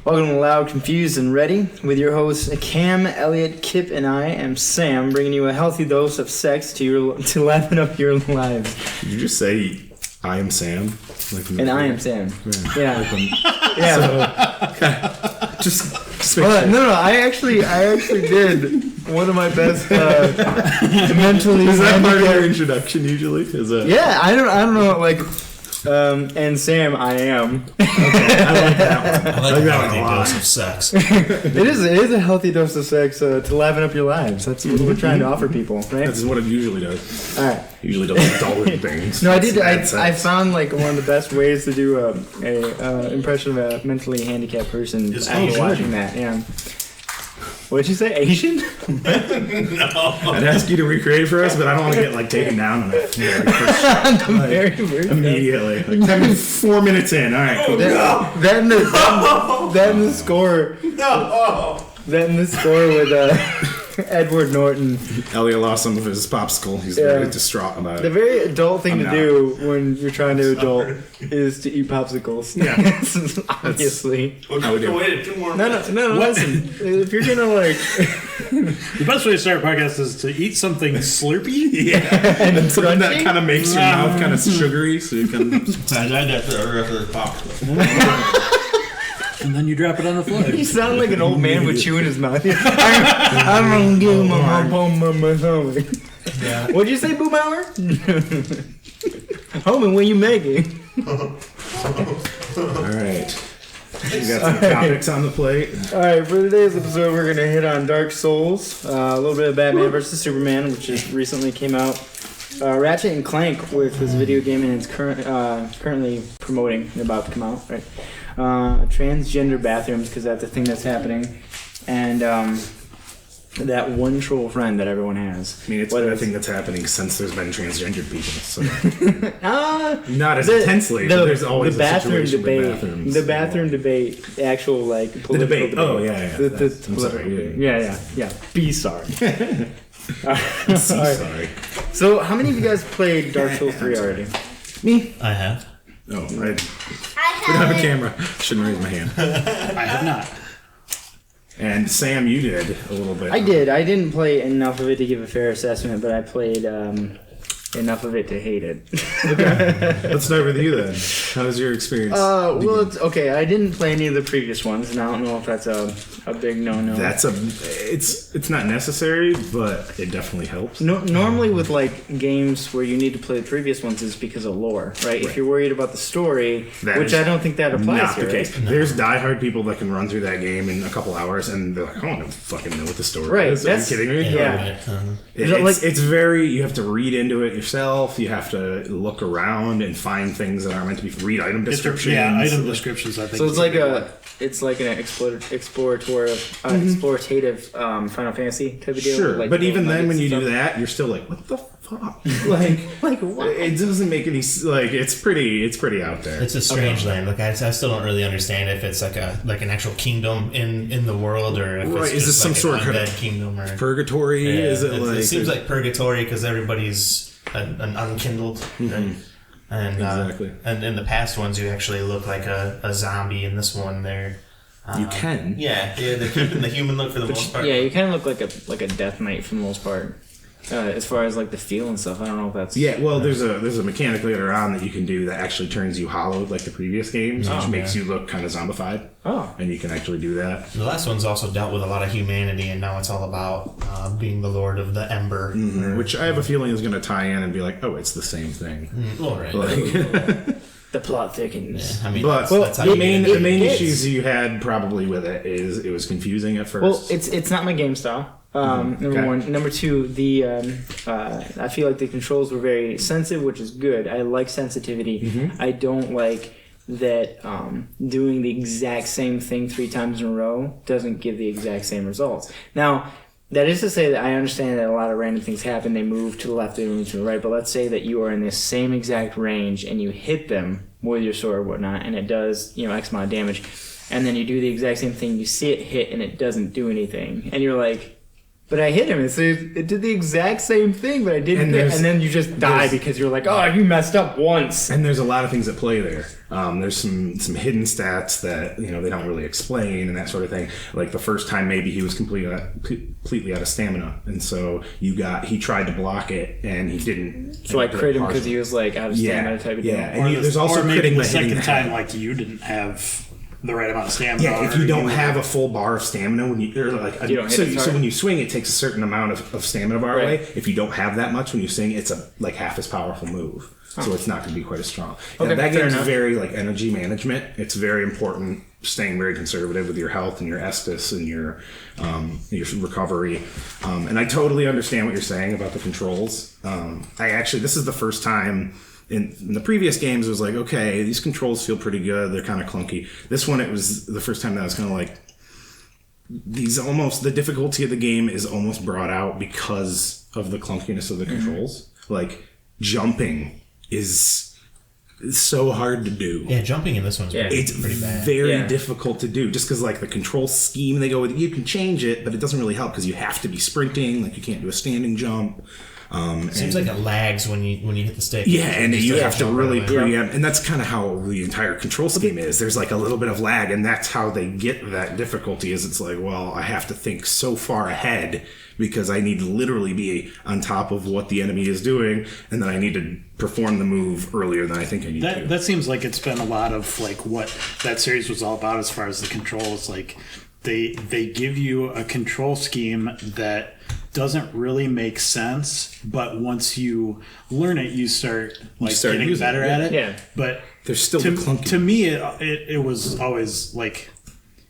Welcome to Loud, Confused, and Ready with your hosts Cam, Elliot, Kip, and I am Sam, bringing you a healthy dose of sex to liven up your lives. Did you just say I am Sam? And I am Sam. Yeah. Just no. I actually did one of my best mentally. Is that part of your introduction usually? Is it? Yeah, I don't know. Like. And Sam, I am. Okay, I like that one. I like a healthy dose of sex. It is a healthy dose of sex to liven up your lives. That's what we're trying to offer people, right? That's what it usually does. All right. Usually does dull things. No, I did. I found like one of the best ways to do a impression of a mentally handicapped person after watching that. Yeah. What did you say? Asian? No. I'd ask you to recreate for us, but I don't want to get taken down on it. Very immediately. 4 minutes in. All right. Cool. Then the score. No. Then the score with Edward Norton. Elliot lost some of his popsicle. He's very distraught about it. The very adult thing to do when you're trying to adult is to eat popsicles. Yeah. Obviously. Wait 2 more minutes. No, listen. If you're gonna The best way to start a podcast is to eat something slurpy. Yeah. And something that kind of makes your mouth kind of sugary so you can... I'd have to rest of the popsicle. And then you drop it on the floor. You sound like an old man with chew in his mouth. I'm gonna give him my stomach. Yeah. What'd you say, Boomhauer? Homie, when you making? Alright. We got some topics on the plate. Alright, for today's episode, we're gonna hit on Dark Souls, a little bit of Batman vs. Superman, which just recently came out. Ratchet and Clank, which was a video game and it's currently promoting, about to come out, right? Transgender bathrooms, because that's a thing that's happening, and that one troll friend that everyone has. I mean, it's been a thing that's happening since there's been transgendered people, so not as intensely. But there's always the bathroom a situation debate. with bathrooms. The bathroom debate, the actual political debate. Oh yeah. The political debate. Yeah. Be sorry. Sorry. So, how many of you guys played Dark Souls 3 already? Me. I have. No, we don't have a camera. Shouldn't raise my hand. I have not. And Sam, you did a little bit. I did. I didn't play enough of it to give a fair assessment, but I played enough of it to hate it. Okay. Let's start with you then. How was your experience? Well, it's okay. I didn't play any of the previous ones, and I don't know if that's a big no-no. It's not necessary, but it definitely helps. No, normally with games where you need to play the previous ones is because of lore, right? If you're worried about the story, which I don't think that applies not here. the case. Right? No. There's diehard people that can run through that game in a couple hours, and they're like, I don't fucking know what the story is. Are you kidding me? Yeah. It's very. You have to read into it yourself. You have to look around and find things that aren't meant to be. Read item descriptions. Item descriptions. I think. So it's like an explorative Final Fantasy type of deal. Sure, but even then, when you do that, you're still like, what the fuck? like what? It doesn't make any it's pretty out there. It's a strange land. I still don't really understand if it's like an actual kingdom in the world, or if it's is this some sort of kingdom or purgatory? Yeah, is it it seems like purgatory because everybody's an unkindled. Mm-hmm. And exactly. And in the past ones, you actually look like a zombie. In this one, they're you can. Yeah, they're keeping the human look for the most part. Yeah, you kind of look like a death knight for the most part. As far as the feel and stuff, I don't know if that's... Yeah, well, there's a mechanic later on that you can do that actually turns you hollowed like the previous games, which makes you look kind of zombified. Oh. And you can actually do that. The last one's also dealt with a lot of humanity, and now it's all about being the Lord of the Ember. Mm-hmm. Which I have a feeling is going to tie in and be like, oh, it's the same thing. All right. The plot thickens. Yeah, I mean, but that's how the main issues you had probably with it is it was confusing at first. Well, it's not my game style. Number one. Number two, I feel like the controls were very sensitive, which is good. I like sensitivity. Mm-hmm. I don't like that doing the exact same thing 3 times in a row doesn't give the exact same results. Now, that is to say that I understand that a lot of random things happen. They move to the left, they move to the right. But let's say that you are in this same exact range and you hit them with your sword or whatnot, and it does, X amount of damage. And then you do the exact same thing. You see it hit and it doesn't do anything. And you're like, But I hit him, and so it did the exact same thing, but I didn't hit. And then you just die because you're like, oh, you messed up once. And there's a lot of things at play there. There's some hidden stats that they don't really explain and that sort of thing. Like the first time, maybe he was completely out of stamina, and so he tried to block it and he didn't. So I crit him because he was like out of stamina type of deal. Yeah, and there's also maybe critting the hitting second time, like you didn't have the right amount of stamina. Yeah, if you don't have a full bar of stamina when you so when you swing, it takes a certain amount of stamina bar away. If you don't have that much when you swing, it's like half as powerful move. So it's not going to be quite as strong. Okay, that game's very like energy management. It's very important, staying very conservative with your health and your estus and your recovery. And I totally understand what you're saying about the controls. This is the first time. In the previous games, it was like, okay, these controls feel pretty good. They're kind of clunky. This one, it was the first time that I was kind of like, the difficulty of the game is almost brought out because of the clunkiness of the controls. Like, jumping is so hard to do. Yeah, jumping in this one's pretty bad. It's very difficult to do just because, like, the control scheme they go with, you can change it, but it doesn't really help because you have to be sprinting. Like, you can't do a standing jump. Seems like it lags when you hit the stick. Yeah, and you have to really preempt, and that's kind of how the entire control scheme is. There's like a little bit of lag, and that's how they get that difficulty. Is it's like, well, I have to think so far ahead because I need to literally be on top of what the enemy is doing, and then I need to perform the move earlier than I think I need to. That seems like it's been a lot of like what that series was all about as far as the controls. Like they give you a control scheme that doesn't really make sense, but once you learn it, you start getting better at it. Yeah. But there's still to me, it was always like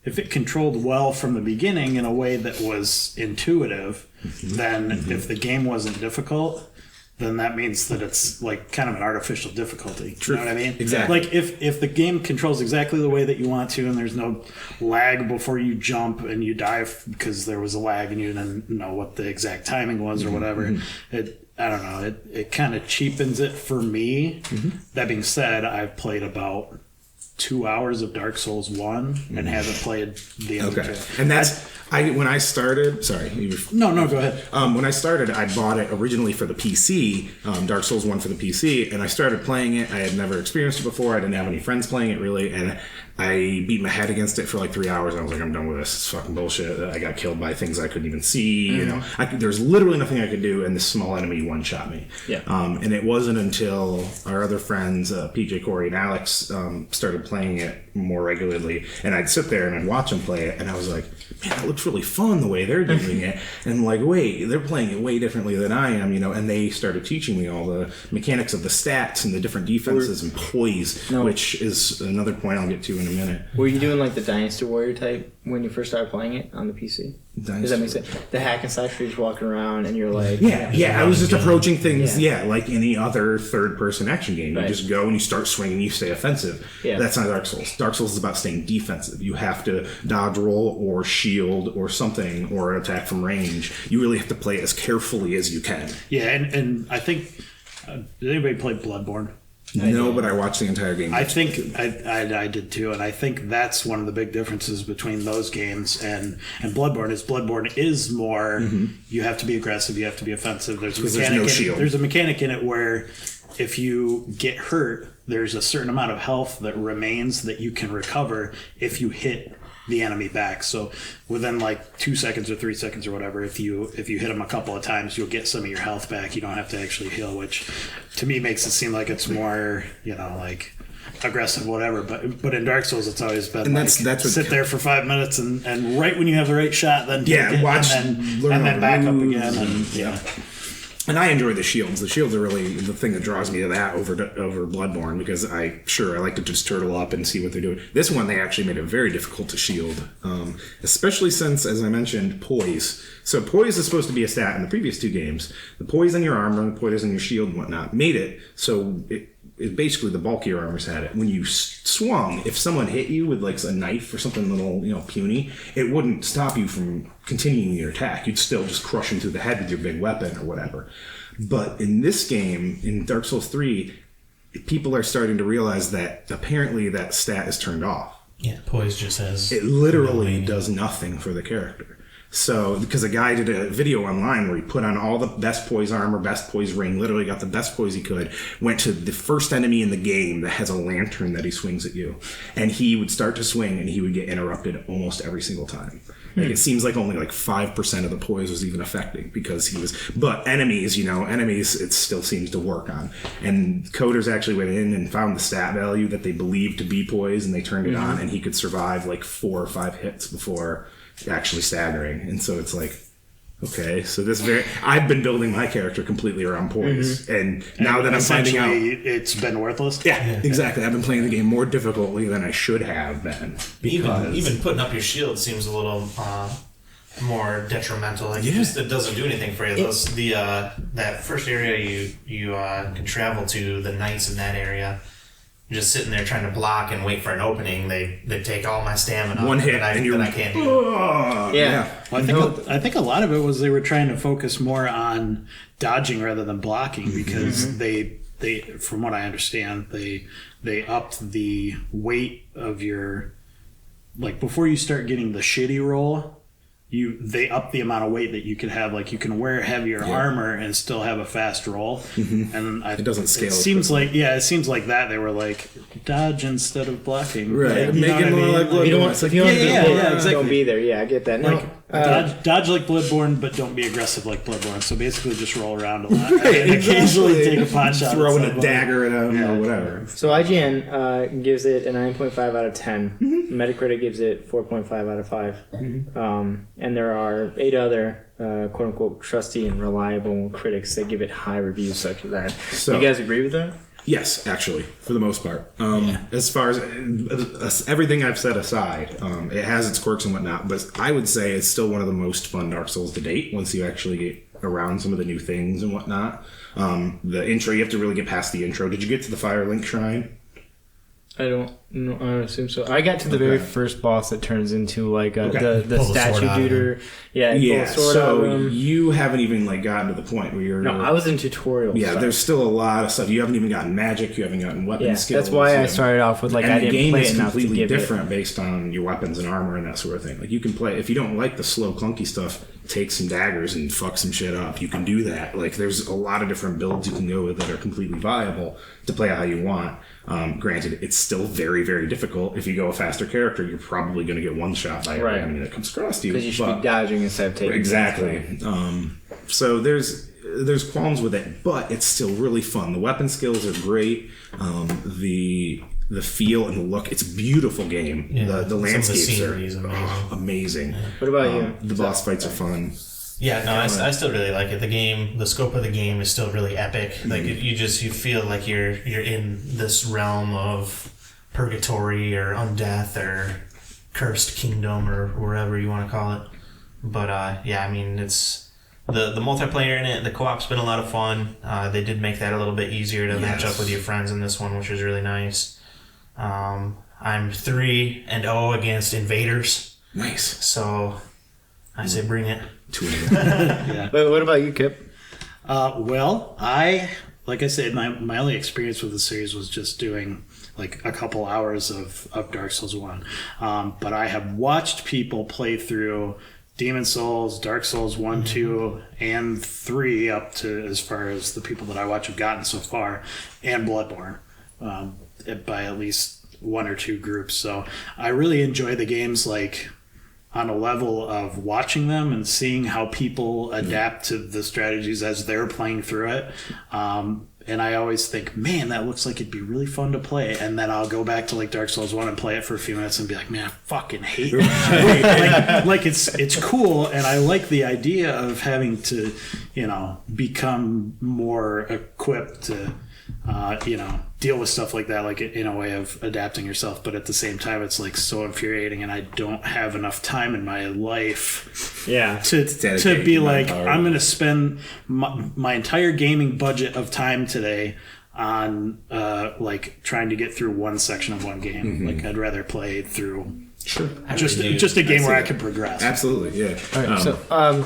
if it controlled well from the beginning in a way that was intuitive, then if the game wasn't difficult, then that means that it's like kind of an artificial difficulty. True. You know what I mean? Exactly. Like if the game controls exactly the way that you want to and there's no lag before you jump and you die because there was a lag and you didn't know what the exact timing was or whatever, it kind of cheapens it for me. That being said, I've played about 2 hours of Dark Souls 1 and haven't played the other two. And that's when I started. Sorry, no, go ahead. When I started, I bought it originally for the PC, Dark Souls 1 for the PC, and I started playing it. I had never experienced it before. I didn't have any friends playing it really, and I beat my head against it for like 3 hours. And I was like, I'm done with this. It's fucking bullshit. I got killed by things I couldn't even see. There's literally nothing I could do, and this small enemy one-shot me. Yeah. And it wasn't until our other friends, PJ, Corey, and Alex, started playing it more regularly, and I'd sit there and I'd watch them play it, and I was like, man, that looks really fun the way they're doing it. And I'm like, wait, they're playing it way differently than I am, and they started teaching me all the mechanics of the stats and the different defenses and poise, which is another point I'll get to in a minute. Were you doing like the Dynasty Warrior type when you first started playing it on the PC? Does that make sense? The hack and slash where you're just walking around and you're like... Yeah, I was just approaching things, like any other third-person action game. You just go and you start swinging, you stay offensive. Yeah. That's not Dark Souls. Dark Souls is about staying defensive. You have to dodge roll or shield or something or attack from range. You really have to play it as carefully as you can. Yeah, and I think... did anybody play Bloodborne? No, but I watched the entire game. I think I did too, and I think that's one of the big differences between those games and Bloodborne is more you have to be aggressive, you have to be offensive. There's a mechanic in it where if you get hurt, there's a certain amount of health that remains that you can recover if you hit the enemy back. So within like 2 seconds or 3 seconds or whatever, if you hit them a couple of times, you'll get some of your health back. You don't have to actually heal, which to me makes it seem like it's more, like aggressive, whatever. But in Dark Souls, it's always been and that's what sit there for 5 minutes and right when you have the right shot, then take it watch, and then back up again. And And I enjoy the shields. The shields are really the thing that draws me to that over Bloodborne because I like to just turtle up and see what they're doing. This one, they actually made it very difficult to shield, especially since, as I mentioned, poise. So poise is supposed to be a stat in the previous two games. The poise on your armor, the poise on your shield and whatnot made it so it basically the bulkier armors had it. When you swung, if someone hit you with like a knife or something little, puny, it wouldn't stop you from continuing your attack. You'd still just crush them through the head with your big weapon or whatever. But in this game, in Dark Souls 3, people are starting to realize that apparently that stat is turned off. Yeah, poise just has... It literally does nothing for the character. So, because a guy did a video online where he put on all the best poise armor, best poise ring, literally got the best poise he could, went to the first enemy in the game that has a lantern that he swings at you. And he would start to swing and he would get interrupted almost every single time. Like, it seems like only like 5% of the poise was even affecting because he was, but enemies, it still seems to work on. And coders actually went in and found the stat value that they believed to be poise and they turned it on and he could survive like 4 or 5 hits before actually staggering. And so it's like, okay, so I've been building my character completely around poise, and now that I'm finding out, it's been worthless. Yeah, exactly. I've been playing the game more difficultly than I should have been. Even putting up your shield seems a little more detrimental. Like it doesn't do anything for you. That first area you can travel to, the knights in that area. Just sitting there trying to block and wait for an opening, they take all my stamina. One hit, and I can't do. Yeah. Well, I think a lot of it was they were trying to focus more on dodging rather than blocking because they from what I understand they upped the weight of your, like, before you start getting the shitty roll. They up the amount of weight that you could have. Like, you can wear heavier armor and still have a fast roll. And it doesn't scale. It seems like that they were like, dodge instead of blocking. Right. Make it more like Bloodborne. If you want to be there, exactly. don't be there. Yeah, I get that. No, dodge like Bloodborne, but don't be aggressive like Bloodborne. So basically just roll around a lot. And occasionally take a pot shot. Throwing a dagger at them or whatever. So IGN gives it a 9.5 out of 10. Metacritic gives it 4.5 out of 5. And there are 8 other quote-unquote trusty and reliable critics that give it high reviews such as that. So, you guys agree with that? Yes, actually, for the most part. As far as everything I've said aside, it has its quirks and whatnot, but I would say it's still one of the most fun Dark Souls to date once you actually get around some of the new things and whatnot. The intro, you have to really get past the intro. Did you get to the Firelink Shrine? I don't know. I don't assume so. I got to the very first boss that turns into like the statue duder. Yeah. So you haven't even gotten to the point where you're. No, I was in tutorial. Yeah, there's still a lot of stuff. You haven't even gotten magic. You haven't gotten weapon skills. That's why I started off with I didn't play enough to give it. The game is completely different based on your weapons and armor and that sort of thing. Like, you can play, if you don't like the slow clunky stuff, take some daggers and fuck some shit up. You can do that. Like, there's a lot of different builds you can go with that are completely viable to play how you want. Granted, it's still very, very difficult. If you go a faster character, you're probably going to get one shot by every enemy that comes across you. Because you should be dodging instead of taking. Exactly. So there's qualms with it, but it's still really fun. The weapon skills are great. The feel and the look, it's a beautiful game. Yeah, the landscapes are amazing. Yeah. What about you? The boss fights are fun. Yeah, no, I still really like it. The scope of the game is still really epic. Like, you feel like you're in this realm of purgatory or undeath or cursed kingdom or wherever you want to call it. But it's the multiplayer in it. The co-op's been a lot of fun. They did make that a little bit easier to match up with your friends in this one, which was really nice. I'm 3-0 against invaders. Nice. So I say bring it. Yeah. But what about you, Kip? Well, like I said, my only experience with the series was just doing like a couple hours of Dark Souls 1. But I have watched people play through Demon Souls, Dark Souls 1, 2, and 3 up to as far as the people that I watch have gotten so far, and Bloodborne by at least 1 or 2 groups. So I really enjoy the games on a level of watching them and seeing how people adapt to the strategies as they're playing through it. And I always think, man, that looks like it'd be really fun to play. And then I'll go back to Dark Souls 1 and play it for a few minutes and be like, man, I fucking hate it. It's cool. And I like the idea of having to, become more equipped to, deal with stuff like that, in a way of adapting yourself. But at the same time, it's so infuriating, and I don't have enough time in my life to be I'm going to spend my entire gaming budget of time today on trying to get through one section of one game. I'd rather play through just a game where I can progress. Absolutely, yeah. All right,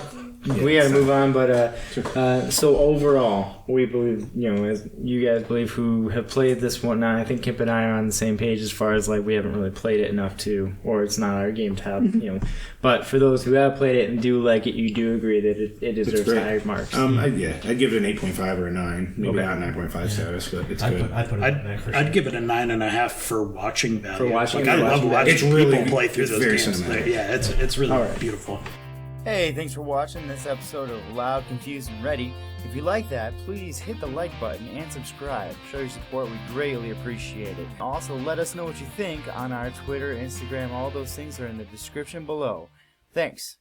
we got to move on. But so overall, we believe, as you guys believe who have played this one now, I think Kip and I are on the same page as far as like we haven't really played it enough to, or it's not our game to have, But for those who have played it and do like it, you do agree that it deserves higher marks. I'd give it an 8.5 or a 9. Maybe not 9.5 status, but it's good. I'd give it a 9.5 for watching value. For watching, I love watching people play through those games. Cinematic. Yeah, it's really beautiful. Hey, thanks for watching this episode of Loud, Confused, and Ready. If you like that, please hit the like button and subscribe. Show your support, we greatly appreciate it. Also, let us know what you think on our Twitter, Instagram, all those things are in the description below. Thanks.